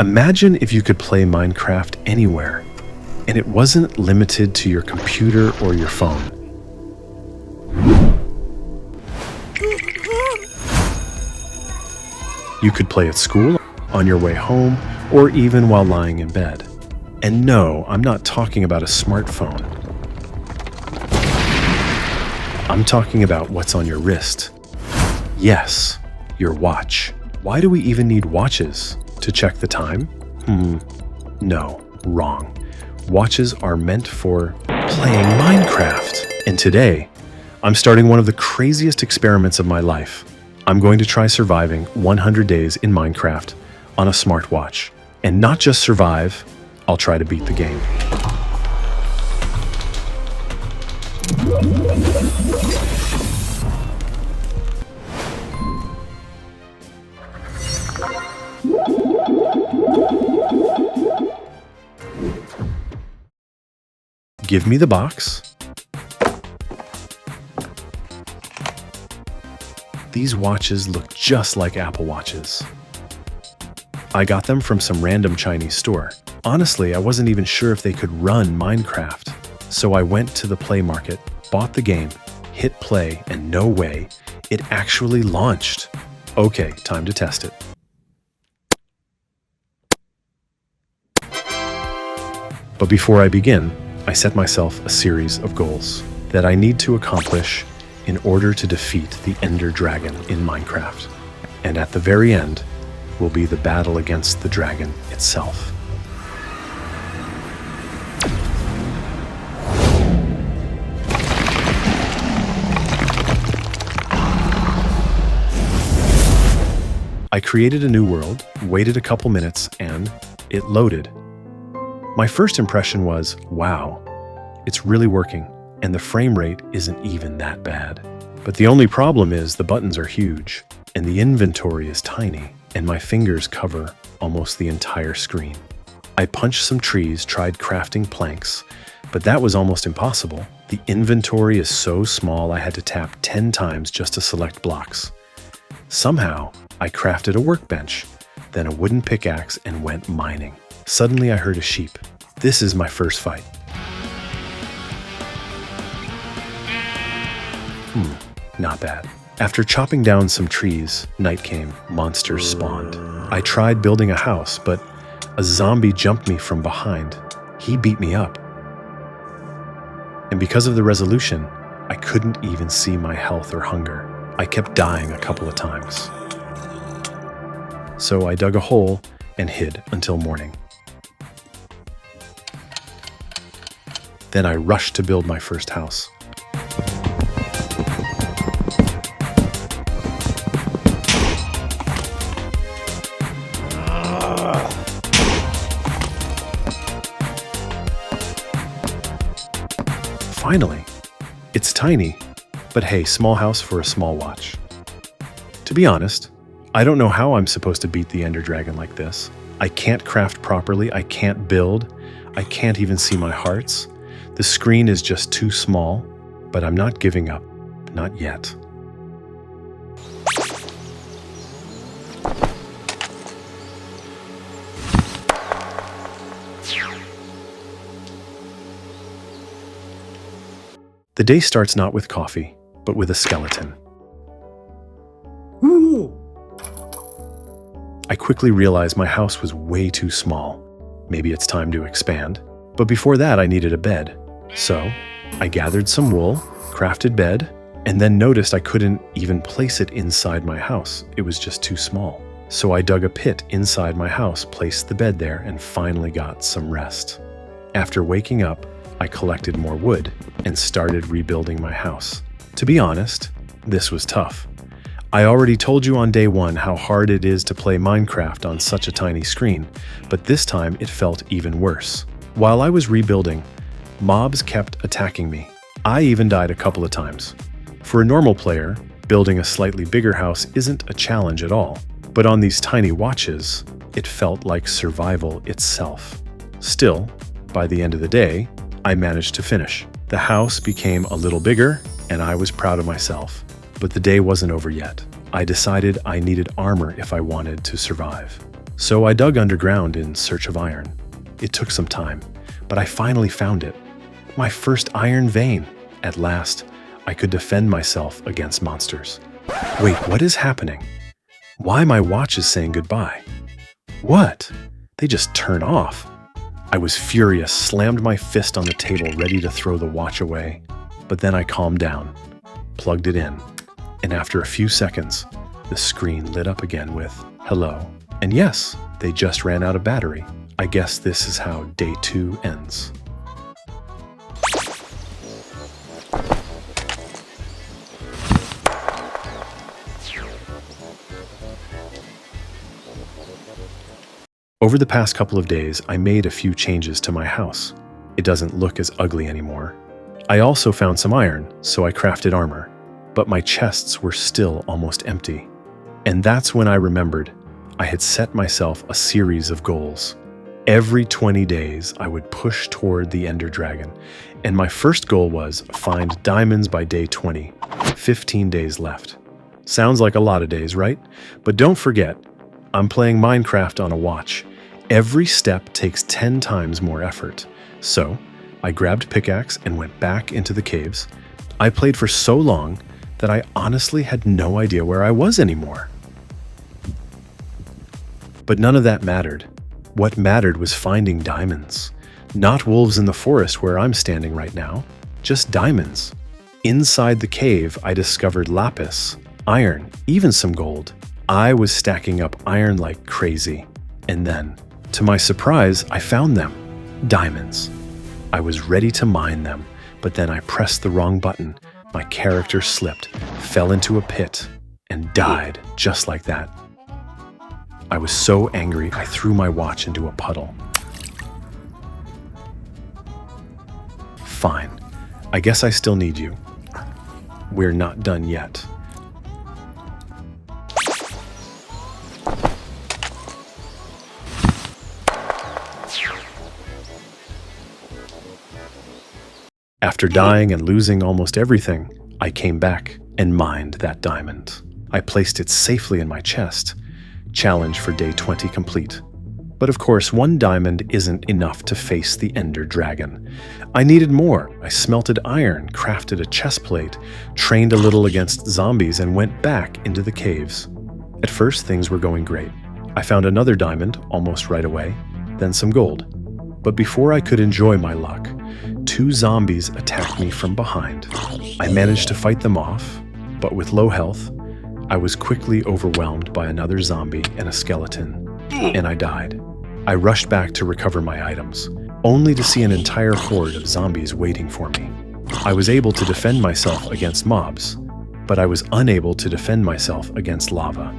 Imagine if you could play Minecraft anywhere, and it wasn't limited to your computer or your phone. You could play at school, on your way home, or even while lying in bed. And no, I'm not talking about a smartphone. I'm talking about what's on your wrist. Yes, your watch. Why do we even need watches? To check the time? No, wrong. Watches are meant for playing Minecraft. And today, I'm starting one of the craziest experiments of my life. I'm going to try surviving 100 days in Minecraft on a smartwatch. And not just survive, I'll try to beat the game. Give me the box. These watches look just like Apple Watches. I got them from some random Chinese store. Honestly, I wasn't even sure if they could run Minecraft. So I went to the Play Market, bought the game, hit play, and no way, it actually launched. Okay, time to test it. But before I begin, I set myself a series of goals that I need to accomplish in order to defeat the Ender Dragon in Minecraft. And at the very end will be the battle against the dragon itself. I created a new world, waited a couple minutes, and it loaded. My first impression was, wow, it's really working, and the frame rate isn't even that bad. But the only problem is the buttons are huge, and the inventory is tiny, and my fingers cover almost the entire screen. I punched some trees, tried crafting planks, but that was almost impossible. The inventory is so small I had to tap 10 times just to select blocks. Somehow, I crafted a workbench, then a wooden pickaxe, and went mining. Suddenly I heard a sheep. This is my first fight. Not bad. After chopping down some trees, night came, monsters spawned. I tried building a house, but a zombie jumped me from behind. He beat me up. And because of the resolution, I couldn't even see my health or hunger. I kept dying a couple of times. So I dug a hole and hid until morning. Then I rushed to build my first house. Finally, it's tiny, but hey, small house for a small watch. To be honest, I don't know how I'm supposed to beat the Ender Dragon like this. I can't craft properly, I can't build, I can't even see my hearts. The screen is just too small, but I'm not giving up, not yet. The day starts not with coffee, but with a skeleton. I quickly realized my house was way too small. Maybe it's time to expand. But before that, I needed a bed. So I gathered some wool, crafted bed, and then noticed I couldn't even place it inside my house. It was just too small. So I dug a pit inside my house, placed the bed there, and finally got some rest. After waking up, I collected more wood and started rebuilding my house. To be honest, this was tough. I already told you on day one how hard it is to play Minecraft on such a tiny screen, but this time it felt even worse. While I was rebuilding, mobs kept attacking me. I even died a couple of times. For a normal player, building a slightly bigger house isn't a challenge at all, but on these tiny watches, it felt like survival itself. Still, by the end of the day, I managed to finish. The house became a little bigger, and I was proud of myself. But the day wasn't over yet. I decided I needed armor if I wanted to survive. So I dug underground in search of iron. It took some time, but I finally found it. My first iron vein. At last, I could defend myself against monsters. Wait, what is happening? Why my watch is saying goodbye? What? They just turn off. I was furious, slammed my fist on the table, ready to throw the watch away. But then I calmed down, plugged it in, and after a few seconds, the screen lit up again with hello. And yes, they just ran out of battery. I guess this is how day 2 ends. Over the past couple of days, I made a few changes to my house. It doesn't look as ugly anymore. I also found some iron, so I crafted armor, but my chests were still almost empty. And that's when I remembered I had set myself a series of goals. Every 20 days, I would push toward the Ender Dragon, and my first goal was find diamonds by day 20, 15 days left. Sounds like a lot of days, right? But don't forget, I'm playing Minecraft on a watch. Every step takes 10 times more effort. So, I grabbed pickaxe and went back into the caves. I played for so long that I honestly had no idea where I was anymore. But none of that mattered. What mattered was finding diamonds. Not wolves in the forest where I'm standing right now, just diamonds. Inside the cave, I discovered lapis, iron, even some gold. I was stacking up iron like crazy. And then, to my surprise, I found them. Diamonds. I was ready to mine them, but then I pressed the wrong button. My character slipped, fell into a pit, and died just like that. I was so angry, I threw my watch into a puddle. Fine. I guess I still need you. We're not done yet. After dying and losing almost everything, I came back and mined that diamond. I placed it safely in my chest. Challenge for day 20 complete. But of course, one diamond isn't enough to face the Ender Dragon. I needed more. I smelted iron, crafted a chest plate, trained a little against zombies, and went back into the caves. At first, things were going great. I found another diamond almost right away, then some gold. But before I could enjoy my luck, 2 zombies attacked me from behind. I managed to fight them off, but with low health, I was quickly overwhelmed by another zombie and a skeleton, and I died. I rushed back to recover my items, only to see an entire horde of zombies waiting for me. I was able to defend myself against mobs, but I was unable to defend myself against lava.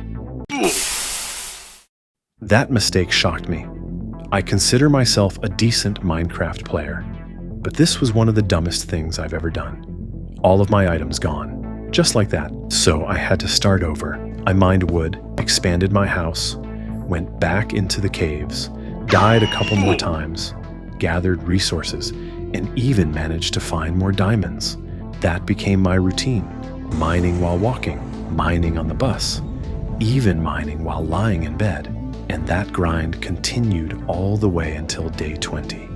That mistake shocked me. I consider myself a decent Minecraft player, but this was one of the dumbest things I've ever done. All of my items gone. Just like that. So I had to start over. I mined wood, expanded my house, went back into the caves, died a couple more times, gathered resources, and even managed to find more diamonds. That became my routine. Mining while walking, mining on the bus, even mining while lying in bed. And that grind continued all the way until day 20.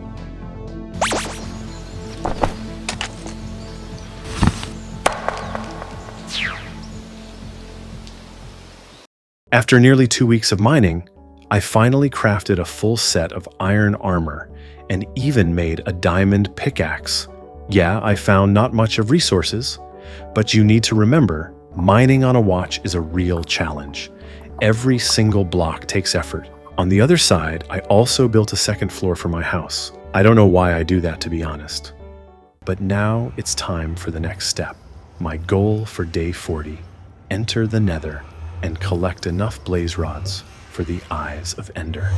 After nearly 2 weeks of mining, I finally crafted a full set of iron armor and even made a diamond pickaxe. Yeah, I found not much of resources, but you need to remember, mining on a watch is a real challenge. Every single block takes effort. On the other side, I also built a second floor for my house. I don't know why I do that, to be honest. But now it's time for the next step. My goal for day 40. Enter the Nether and collect enough blaze rods for the Eyes of Ender.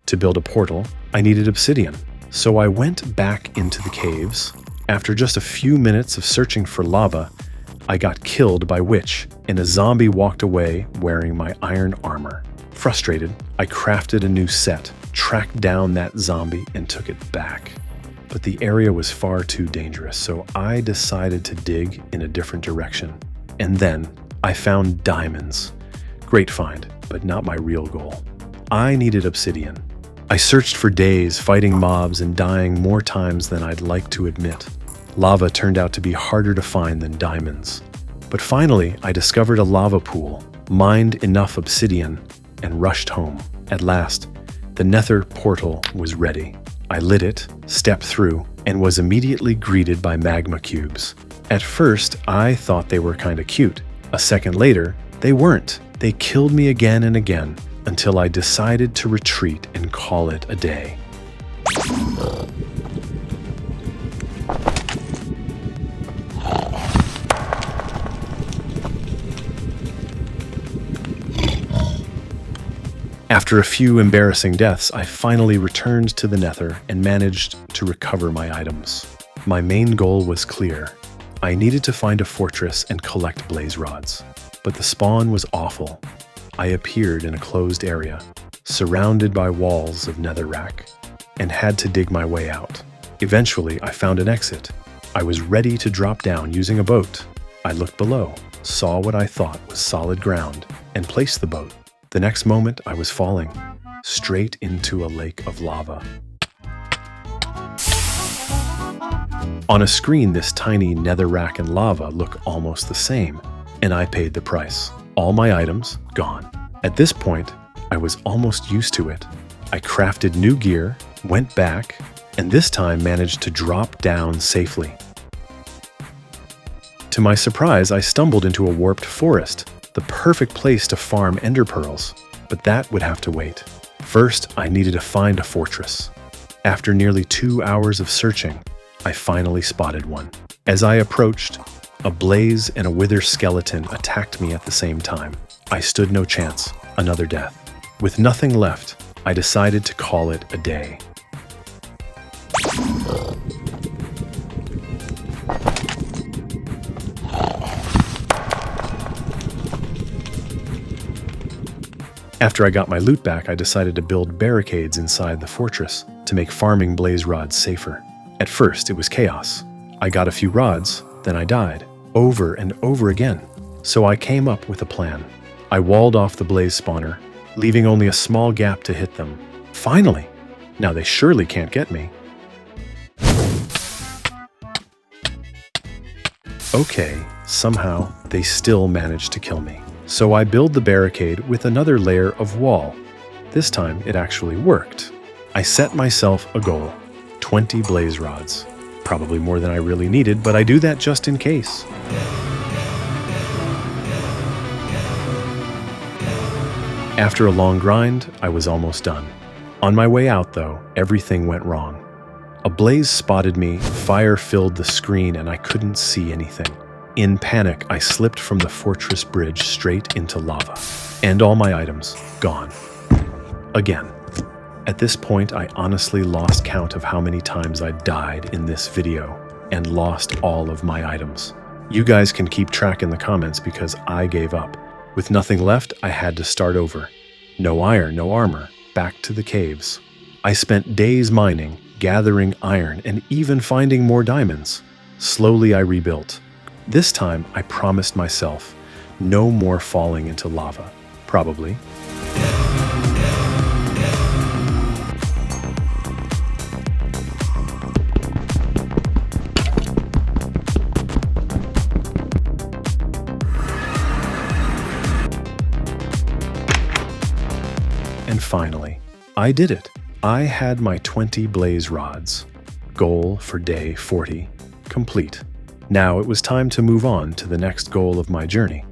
To build a portal, I needed obsidian, so I went back into the caves. After just a few minutes of searching for lava, I got killed by Witch, and a zombie walked away wearing my iron armor. Frustrated, I crafted a new set, tracked down that zombie, and took it back. But the area was far too dangerous, so I decided to dig in a different direction. And then I found diamonds. Great find, but not my real goal. I needed obsidian. I searched for days, fighting mobs and dying more times than I'd like to admit. Lava turned out to be harder to find than diamonds. But finally, I discovered a lava pool, mined enough obsidian, and rushed home. At last, the nether portal was ready. I lit it, stepped through, and was immediately greeted by magma cubes. At first, I thought they were kinda cute. A second later, they weren't. They killed me again and again, until I decided to retreat and call it a day. After a few embarrassing deaths, I finally returned to the Nether and managed to recover my items. My main goal was clear. I needed to find a fortress and collect blaze rods. But the spawn was awful. I appeared in a closed area, surrounded by walls of netherrack, and had to dig my way out. Eventually, I found an exit. I was ready to drop down using a boat. I looked below, saw what I thought was solid ground, and placed the boat. The next moment, I was falling, straight into a lake of lava. On a screen, this tiny netherrack and lava look almost the same, and I paid the price. All my items gone. At this point, I was almost used to it. I crafted new gear, went back, and this time managed to drop down safely. To my surprise, I stumbled into a warped forest, the perfect place to farm ender pearls, but that would have to wait. First, I needed to find a fortress. After nearly 2 hours of searching, I finally spotted one. As I approached, a blaze and a wither skeleton attacked me at the same time. I stood no chance, another death. With nothing left, I decided to call it a day. After I got my loot back, I decided to build barricades inside the fortress to make farming blaze rods safer. At first, it was chaos. I got a few rods, then I died, over and over again. So I came up with a plan. I walled off the blaze spawner, leaving only a small gap to hit them. Finally! Now they surely can't get me. Okay, somehow they still managed to kill me. So I build the barricade with another layer of wall. This time it actually worked. I set myself a goal, 20 blaze rods. Probably more than I really needed, but I do that just in case. After a long grind, I was almost done. On my way out though, everything went wrong. A blaze spotted me, fire filled the screen, and I couldn't see anything. In panic, I slipped from the fortress bridge straight into lava, and all my items gone. Again. At this point, I honestly lost count of how many times I died in this video and lost all of my items. You guys can keep track in the comments because I gave up. With nothing left, I had to start over. No iron, no armor, back to the caves. I spent days mining, gathering iron, and even finding more diamonds. Slowly I rebuilt. This time, I promised myself no more falling into lava. Probably. And finally, I did it. I had my 20 blaze rods. Goal for day 40 complete. Now it was time to move on to the next goal of my journey.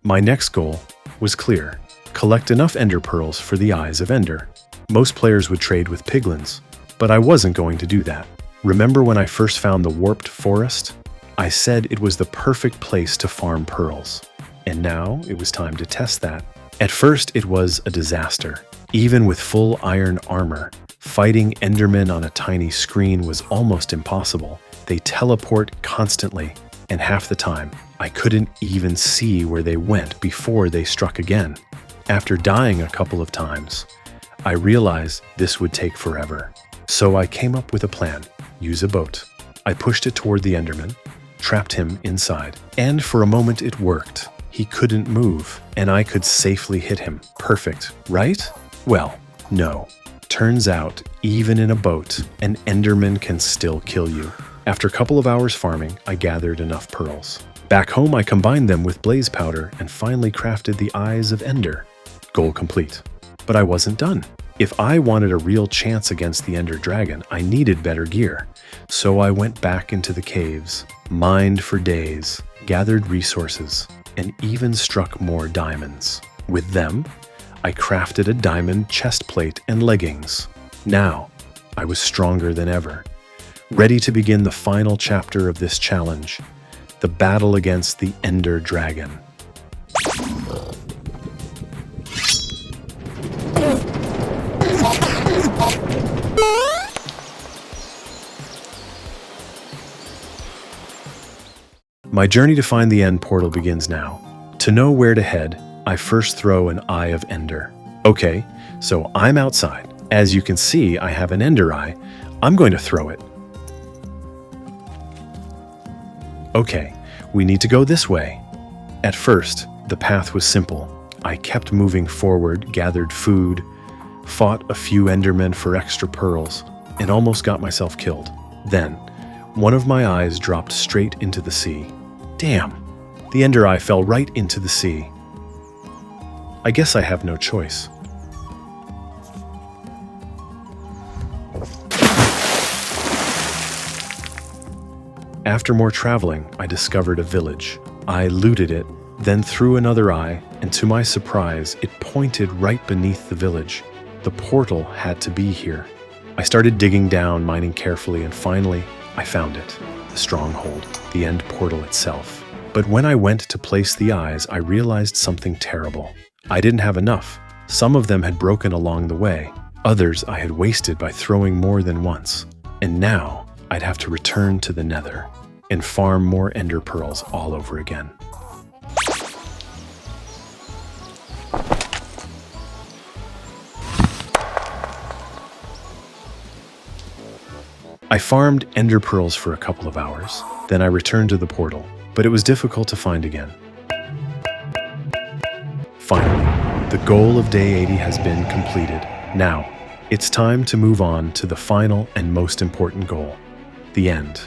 My next goal was clear. Collect enough ender pearls for the eyes of Ender. Most players would trade with piglins, but I wasn't going to do that. Remember when I first found the warped forest? I said it was the perfect place to farm pearls. And now it was time to test that. At first, it was a disaster. Even with full iron armor, fighting Endermen on a tiny screen was almost impossible. They teleport constantly, and half the time, I couldn't even see where they went before they struck again. After dying a couple of times, I realized this would take forever. So I came up with a plan. Use a boat. I pushed it toward the Enderman, trapped him inside, and for a moment it worked. He couldn't move, and I could safely hit him. Perfect, right? Well, no. Turns out, even in a boat, an Enderman can still kill you. After a couple of hours farming, I gathered enough pearls. Back home, I combined them with blaze powder and finally crafted the Eyes of Ender. Goal complete. But I wasn't done. If I wanted a real chance against the Ender Dragon, I needed better gear. So I went back into the caves, mined for days, gathered resources, and even struck more diamonds. With them, I crafted a diamond chest plate and leggings. Now, I was stronger than ever, ready to begin the final chapter of this challenge, the battle against the Ender Dragon. My journey to find the end portal begins now. To know where to head, I first throw an Eye of Ender. Okay, so I'm outside. As you can see, I have an Ender Eye. I'm going to throw it. Okay, we need to go this way. At first, the path was simple. I kept moving forward, gathered food, fought a few Endermen for extra pearls, and almost got myself killed. Then, one of my eyes dropped straight into the sea. Damn, the Ender Eye fell right into the sea. I guess I have no choice. After more traveling, I discovered a village. I looted it, then threw another eye, and to my surprise, it pointed right beneath the village. The portal had to be here. I started digging down, mining carefully, and finally, I found it. The stronghold, the end portal itself. But when I went to place the eyes, I realized something terrible. I didn't have enough. Some of them had broken along the way. Others I had wasted by throwing more than once. And now, I'd have to return to the Nether and farm more Ender Pearls all over again. I farmed Ender Pearls for a couple of hours, then I returned to the portal, but it was difficult to find again. Finally, the goal of day 80 has been completed. Now, it's time to move on to the final and most important goal, the end.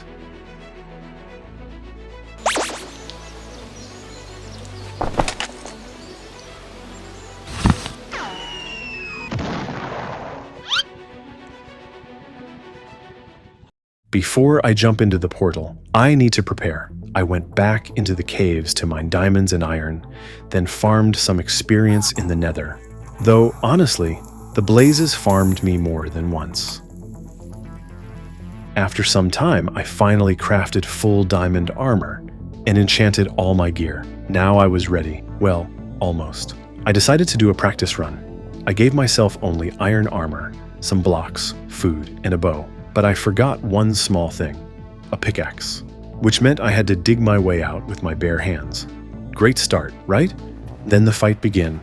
Before I jump into the portal, I need to prepare. I went back into the caves to mine diamonds and iron, then farmed some experience in the Nether. Though, honestly, the blazes farmed me more than once. After some time, I finally crafted full diamond armor and enchanted all my gear. Now I was ready. Well, almost. I decided to do a practice run. I gave myself only iron armor, some blocks, food, and a bow. But I forgot one small thing, a pickaxe, which meant I had to dig my way out with my bare hands. Great start, right? Then the fight began.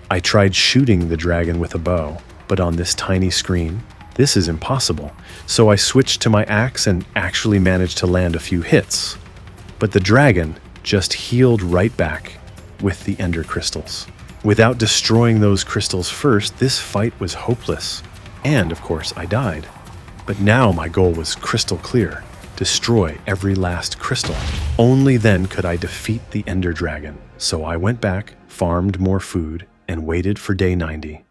I tried shooting the dragon with a bow, but on this tiny screen, this is impossible. So I switched to my axe and actually managed to land a few hits. But the dragon just healed right back with the ender crystals. Without destroying those crystals first, this fight was hopeless. And, of course, I died. But now my goal was crystal clear. Destroy every last crystal. Only then could I defeat the Ender Dragon. So I went back, farmed more food, and waited for day 90.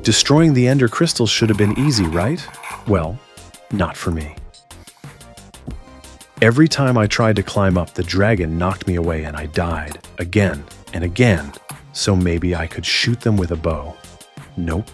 Destroying the ender crystals should have been easy, right? Well, not for me. Every time I tried to climb up, the dragon knocked me away and I died again and again, so maybe I could shoot them with a bow. Nope.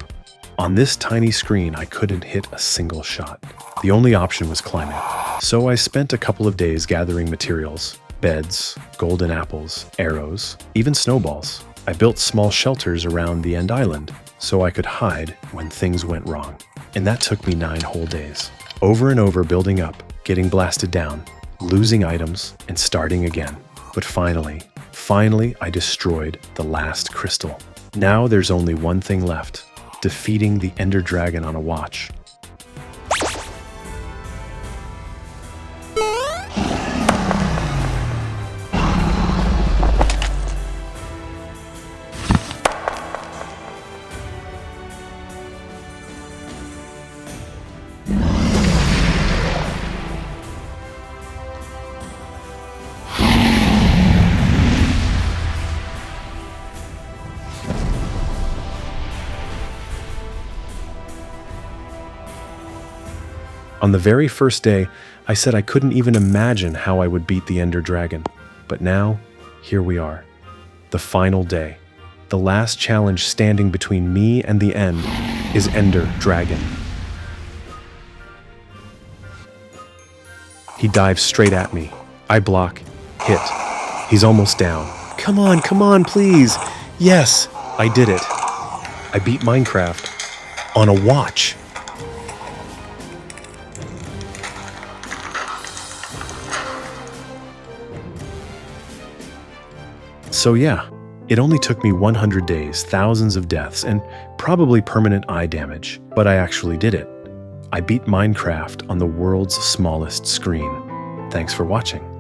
On this tiny screen, I couldn't hit a single shot. The only option was climbing. So I spent a couple of days gathering materials, beds, golden apples, arrows, even snowballs. I built small shelters around the end island so I could hide when things went wrong. And that took me 9 whole days. Over and over, building up, getting blasted down, losing items, and starting again. But finally, I destroyed the last crystal. Now there's only one thing left: defeating the Ender Dragon on a watch. On the very first day, I said I couldn't even imagine how I would beat the Ender Dragon. But now, here we are. The final day. The last challenge standing between me and the end is Ender Dragon. He dives straight at me. I block, hit. He's almost down. Come on, please. Yes, I did it. I beat Minecraft on a watch. So yeah, it only took me 100 days, thousands of deaths, and probably permanent eye damage, but I actually did it. I beat Minecraft on the world's smallest screen. Thanks for watching.